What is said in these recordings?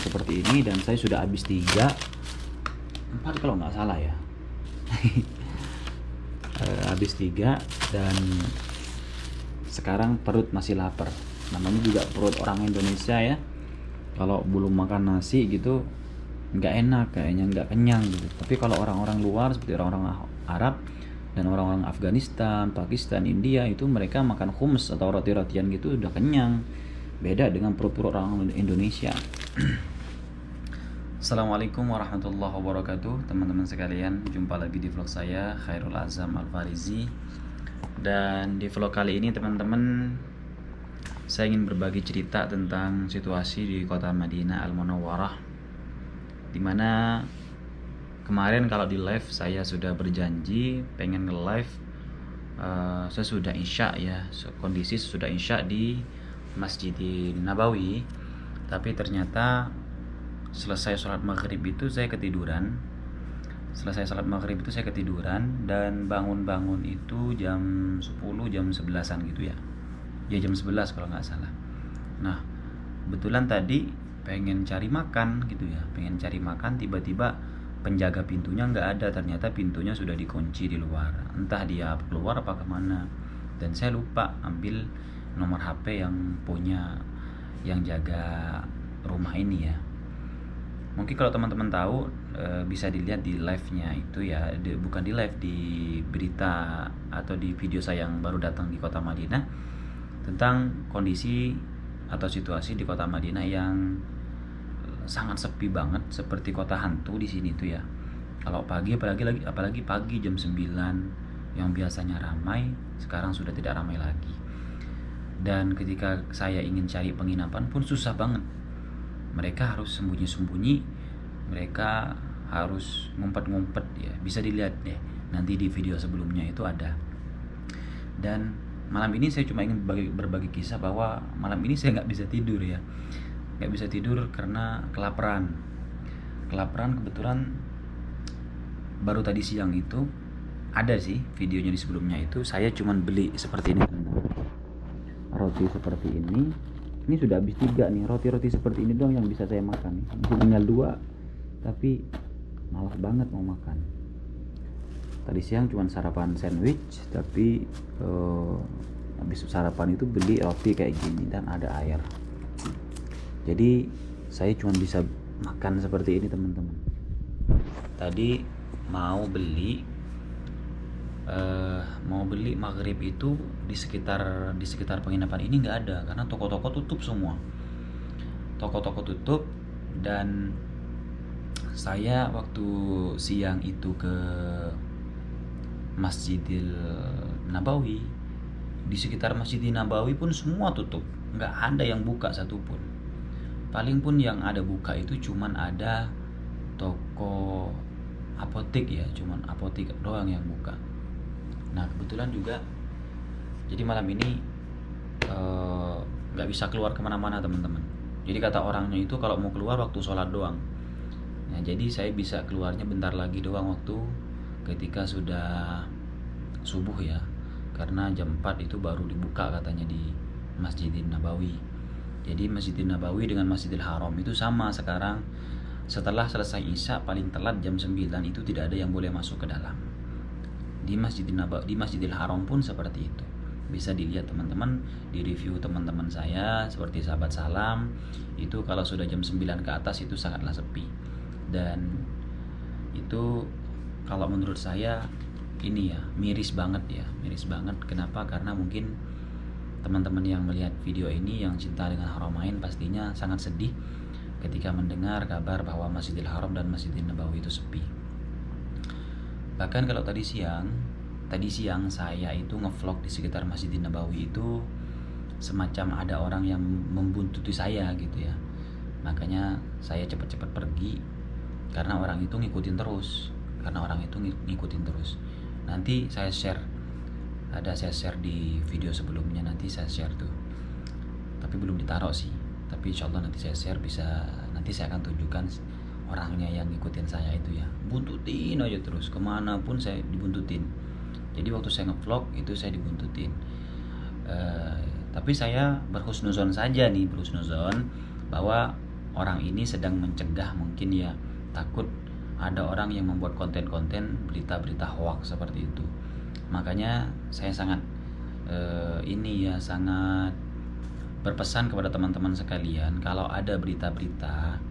seperti ini dan saya sudah habis 4 kalau nggak salah ya. Habis 3 dan sekarang perut masih lapar. Namanya juga perut orang Indonesia ya, kalau belum makan nasi gitu nggak enak, kayaknya nggak kenyang gitu. Tapi kalau orang-orang luar seperti orang-orang Arab dan orang-orang Afghanistan, Pakistan, India itu mereka makan hummus atau roti-rotian gitu udah kenyang. Beda dengan perut-perut orang Indonesia. Assalamualaikum warahmatullahi wabarakatuh, teman-teman sekalian. Jumpa lagi di vlog saya, Khairul Azam Al-Farizi. Dan di vlog kali ini teman-teman, saya ingin berbagi cerita tentang situasi di kota Madinah Al-Munawwarah, dimana kemarin kalau di live saya sudah berjanji pengen nge-live sesudah Isya ya, kondisi sesudah Isya di Masjidin Nabawi. Tapi ternyata selesai sholat maghrib itu saya ketiduran. Dan bangun-bangun itu jam 10, jam 11-an gitu ya. Ya jam 11 kalau nggak salah. Nah, kebetulan tadi pengen cari makan gitu ya. Tiba-tiba penjaga pintunya nggak ada. Ternyata pintunya sudah dikunci di luar. Entah dia keluar apa kemana. Dan saya lupa ambil nomor HP yang punya yang jaga rumah ini ya. Mungkin kalau teman-teman tahu bisa dilihat di live-nya itu ya, bukan di live, di berita atau di video saya yang baru datang di kota Madinah tentang kondisi atau situasi di kota Madinah yang sangat sepi banget, seperti kota hantu di sini tuh ya. Kalau pagi apalagi pagi jam 9 yang biasanya ramai, sekarang sudah tidak ramai lagi. Dan ketika saya ingin cari penginapan pun susah banget. Mereka harus sembunyi-sembunyi, mereka harus ngumpet-ngumpet ya. Bisa dilihat deh nanti di video sebelumnya itu ada. Dan malam ini saya cuma ingin berbagi kisah bahwa malam ini saya nggak bisa tidur ya. Nggak bisa tidur karena kelaparan. Kebetulan baru tadi siang itu ada sih videonya di sebelumnya itu. Saya cuma beli seperti ini, roti seperti ini. Ini sudah habis 3 nih, roti-roti seperti ini doang yang bisa saya makan. Masih tinggal 2, tapi malas banget mau makan. Tadi siang cuma sarapan sandwich, tapi habis sarapan itu beli roti kayak gini dan ada air. Jadi saya cuma bisa makan seperti ini teman-teman. Tadi mau beli maghrib itu di sekitar penginapan ini nggak ada, karena toko-toko tutup semua. Toko-toko tutup. Dan saya waktu siang itu ke Masjidil Nabawi, di sekitar Masjidil Nabawi pun semua tutup, nggak ada yang buka satupun. Paling pun yang ada buka itu cuman ada toko apotek ya, cuman apotek doang yang buka. Nah kebetulan juga jadi malam ini nggak bisa keluar kemana-mana teman-teman. Jadi kata orangnya itu kalau mau keluar waktu sholat doang. Nah jadi saya bisa keluarnya bentar lagi doang, waktu ketika sudah subuh ya, karena jam 4 itu baru dibuka katanya di Masjidin Nabawi. Jadi Masjidin Nabawi dengan Masjidil Haram itu sama sekarang. Setelah selesai Isya paling telat jam 9 itu tidak ada yang boleh masuk ke dalam. Di Masjidil Haram pun seperti itu. Bisa dilihat teman-teman di review teman-teman saya seperti sahabat Salam, itu kalau sudah jam 9 ke atas itu sangatlah sepi. Dan itu kalau menurut saya ini ya miris banget. Kenapa? Karena mungkin teman-teman yang melihat video ini yang cinta dengan Haramain pastinya sangat sedih ketika mendengar kabar bahwa Masjidil Haram dan Masjidil Nabawi itu sepi. Bahkan kalau tadi siang saya itu ngevlog di sekitar Masjidil Nabawi itu semacam ada orang yang membuntuti saya gitu ya. Makanya saya cepat-cepat pergi karena orang itu ngikutin terus. Nanti saya share di video sebelumnya, nanti saya share tuh. Tapi belum ditaruh sih. Tapi insyaallah nanti saya share, nanti saya akan tunjukkan orangnya yang ngikutin saya itu ya, buntutin aja terus, kemana pun saya dibuntutin. Jadi waktu saya ngevlog itu saya dibuntutin. Tapi saya berhusnuzon saja nih, bahwa orang ini sedang mencegah, mungkin ya takut ada orang yang membuat konten-konten berita-berita hoax seperti itu. Makanya saya sangat sangat berpesan kepada teman-teman sekalian, kalau ada berita-berita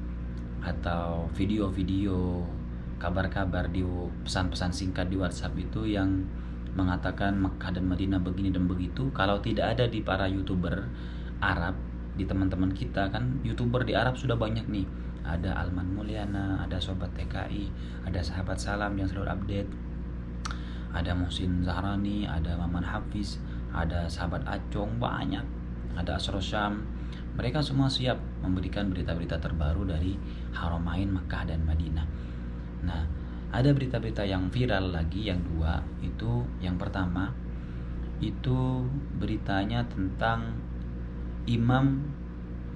atau video-video, kabar-kabar di pesan-pesan singkat di WhatsApp itu yang mengatakan Mekah dan Madinah begini dan begitu, kalau tidak ada di para YouTuber Arab, di teman-teman kita, kan YouTuber di Arab sudah banyak nih. Ada Alman Mulyana, ada Sobat TKI, ada Sahabat Salam yang selalu update, ada Muhsin Zahrani, ada Maman Hafiz, ada Sahabat Acong, banyak, ada Asro Syam. Mereka semua siap memberikan berita-berita terbaru dari Haramain Mekah dan Madinah. Nah, ada berita-berita yang viral lagi, yang dua. Itu yang pertama, itu beritanya tentang Imam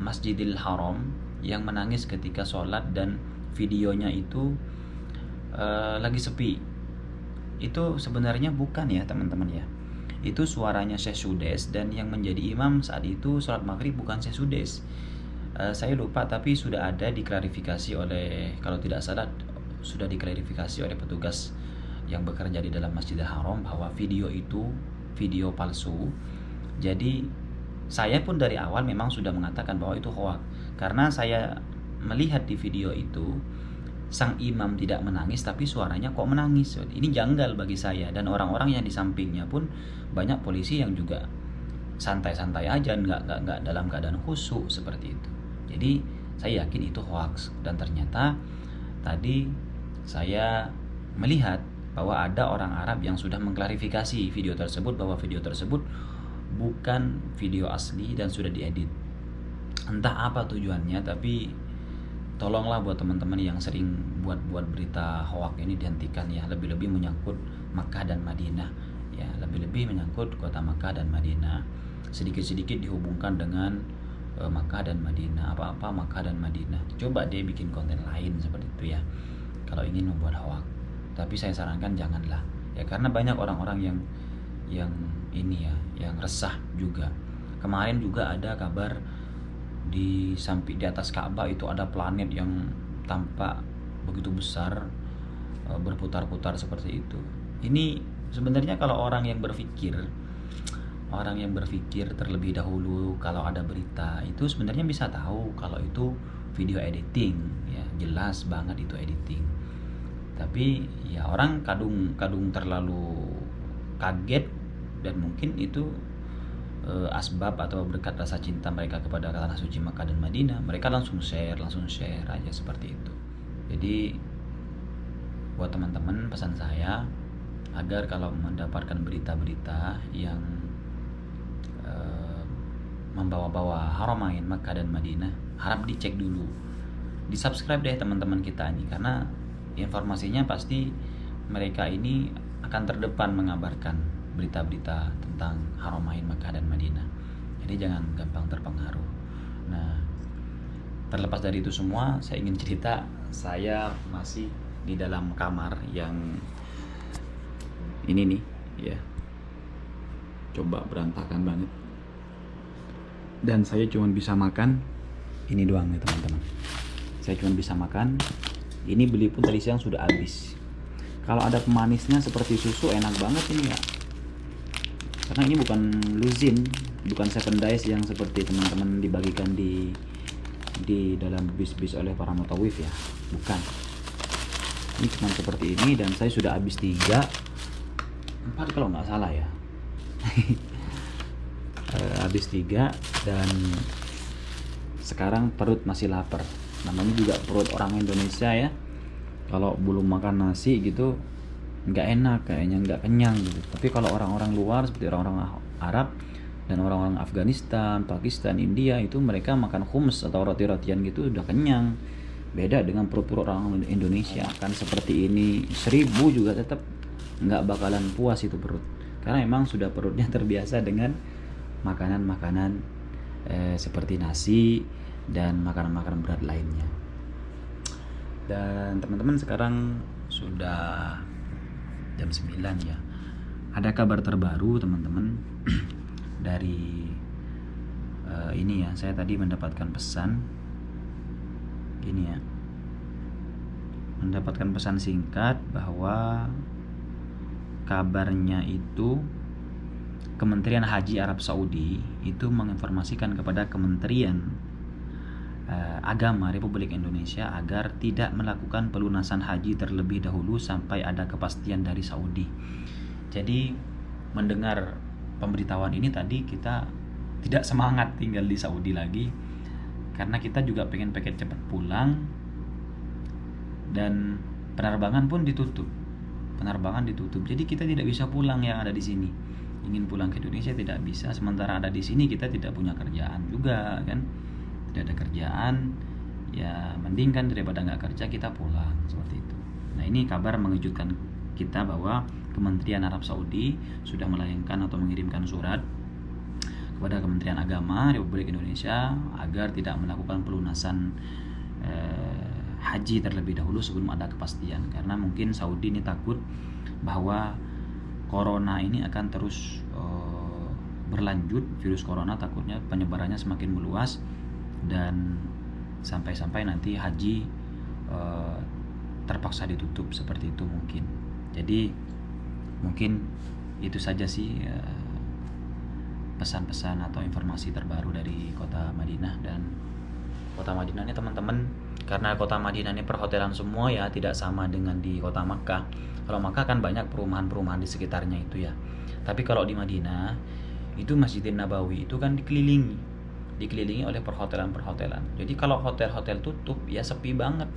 Masjidil Haram yang menangis ketika sholat, dan videonya itu lagi sepi. Itu sebenarnya bukan ya teman-teman ya, itu suaranya Syekh Sudes, dan yang menjadi imam saat itu sholat maghrib bukan Syekh Sudes. Saya lupa, tapi sudah ada diklarifikasi oleh, kalau tidak salah sudah diklarifikasi oleh petugas yang bekerja di dalam Masjidil Haram bahwa video itu video palsu. Jadi saya pun dari awal memang sudah mengatakan bahwa itu hoax, karena saya melihat di video itu sang imam tidak menangis tapi suaranya kok menangis. Ini janggal bagi saya, dan orang-orang yang di sampingnya pun banyak polisi yang juga santai-santai aja, nggak dalam keadaan khusyuk seperti itu. Jadi saya yakin itu hoax, dan ternyata tadi saya melihat bahwa ada orang Arab yang sudah mengklarifikasi video tersebut, bahwa video tersebut bukan video asli dan sudah diedit. Entah apa tujuannya, tapi tolonglah buat teman-teman yang sering buat berita hoax ini dihentikan ya, lebih-lebih menyangkut Makkah dan Madinah ya, lebih-lebih menyangkut kota Makkah dan Madinah. Sedikit-sedikit dihubungkan dengan Makkah dan Madinah, apa-apa Makkah dan Madinah. Coba dia bikin konten lain seperti itu ya, kalau ingin membuat hoax. Tapi saya sarankan janganlah ya, karena banyak orang-orang yang ini ya, yang resah juga. Kemarin juga ada kabar di atas Ka'bah itu ada planet yang tampak begitu besar, berputar-putar seperti itu. Ini sebenarnya kalau orang yang berpikir terlebih dahulu, kalau ada berita itu sebenarnya bisa tahu kalau itu video editing ya, jelas banget itu editing. Tapi ya orang kadung terlalu kaget, dan mungkin itu asbab atau berkat rasa cinta mereka kepada tanah suci Makkah dan Madinah, mereka langsung share aja seperti itu. Jadi buat teman-teman, pesan saya agar kalau mendapatkan berita-berita yang membawa-bawa Haramain Makkah dan Madinah, harap dicek dulu, di subscribe deh teman-teman kita ini, karena informasinya pasti mereka ini akan terdepan mengabarkan berita-berita tentang Haramain Makkah dan Madinah. Jadi jangan gampang terpengaruh. Nah, terlepas dari itu semua, saya ingin cerita, saya masih di dalam kamar yang ini nih ya, coba berantakan banget, dan saya cuma bisa makan ini doang nih teman-teman. Saya cuma bisa makan ini, beli pun tadi siang sudah habis. Kalau ada pemanisnya seperti susu enak banget ini ya, karena ini bukan luzin, bukan 7 Days yang seperti teman-teman dibagikan di dalam bis-bis oleh para mutawif ya, bukan. Ini cuma seperti ini, dan saya sudah habis 4 kalau nggak salah ya. Habis 3, dan sekarang perut masih lapar. Namanya juga perut orang Indonesia ya, kalau belum makan nasi gitu nggak enak, kayaknya nggak kenyang gitu. Tapi kalau orang-orang luar seperti orang-orang Arab dan orang-orang Afghanistan, Pakistan, India, itu mereka makan hummus atau roti-rotian gitu udah kenyang. Beda dengan perut-perut orang Indonesia, kan seperti ini 1000 juga tetap nggak bakalan puas itu perut, karena memang sudah perutnya terbiasa dengan makanan-makanan seperti nasi dan makanan-makanan berat lainnya. Dan teman-teman, sekarang sudah jam 9 ya. Ada kabar terbaru teman-teman dari ini ya, saya tadi mendapatkan pesan Gini ya, mendapatkan pesan singkat bahwa kabarnya itu Kementerian Haji Arab Saudi itu menginformasikan kepada Kementerian Agama Republik Indonesia agar tidak melakukan pelunasan haji terlebih dahulu sampai ada kepastian dari Saudi. Jadi mendengar pemberitahuan ini tadi kita tidak semangat tinggal di Saudi lagi, karena kita juga pengen cepat pulang, dan penerbangan pun ditutup. Jadi kita tidak bisa pulang yang ada di sini. Ingin pulang ke Indonesia tidak bisa, sementara ada di sini kita tidak punya kerjaan juga kan. Tidak ada kerjaan, ya mending kan daripada nggak kerja kita pulang, seperti itu. Nah, ini kabar mengejutkan kita bahwa Kementerian Arab Saudi sudah melayangkan atau mengirimkan surat kepada Kementerian Agama Republik Indonesia agar tidak melakukan pelunasan haji terlebih dahulu sebelum ada kepastian, karena mungkin Saudi ini takut bahwa corona ini akan terus berlanjut. Virus corona takutnya penyebarannya semakin meluas dan sampai-sampai nanti haji terpaksa ditutup, seperti itu mungkin. Jadi mungkin itu saja sih pesan-pesan atau informasi terbaru dari kota Madinah. Dan kota Madinah ini teman-teman, karena kota Madinah ini perhotelan semua ya, tidak sama dengan di kota Makkah. Kalau Makkah kan banyak perumahan-perumahan di sekitarnya itu ya. Tapi kalau di Madinah itu Masjidin Nabawi itu kan dikelilingi oleh perhotelan-perhotelan. Jadi kalau hotel-hotel tutup ya sepi banget,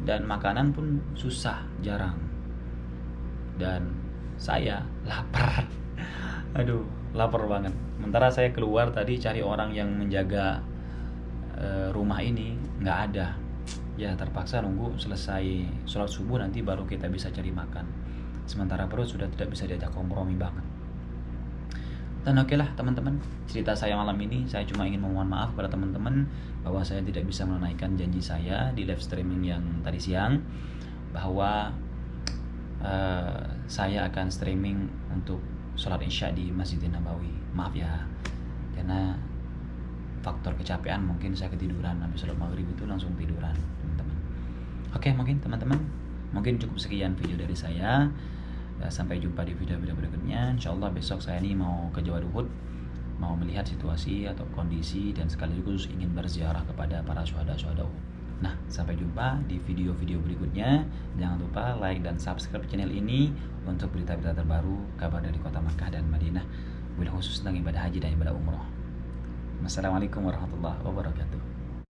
dan makanan pun susah, jarang. Dan saya lapar. Aduh, lapar banget. Sementara saya keluar tadi cari orang yang menjaga rumah ini, nggak ada. Ya terpaksa nunggu selesai sholat subuh nanti baru kita bisa cari makan. Sementara perut sudah tidak bisa diajak kompromi banget. Dan oke lah teman-teman, cerita saya malam ini saya cuma ingin memohon maaf kepada teman-teman bahwa saya tidak bisa menunaikan janji saya di live streaming yang tadi siang, bahwa saya akan streaming untuk sholat isya di Masjidin Nabawi. Maaf ya, karena faktor kecapean, mungkin saya ketiduran habis sholat maghrib itu langsung tiduran teman-teman. Oke, mungkin teman-teman, mungkin cukup sekian video dari saya. Sampai jumpa di video-video berikutnya. Insyaallah besok saya ini mau ke Jawa Duhud, mau melihat situasi atau kondisi dan sekaligus ingin berziarah kepada para syuhada-syuhada Uhud. Nah, sampai jumpa di video-video berikutnya. Jangan lupa like dan subscribe channel ini untuk berita-berita terbaru, kabar dari kota Makkah dan Madinah, khusus tentang ibadah haji dan ibadah umroh. Wassalamualaikum warahmatullahi wabarakatuh.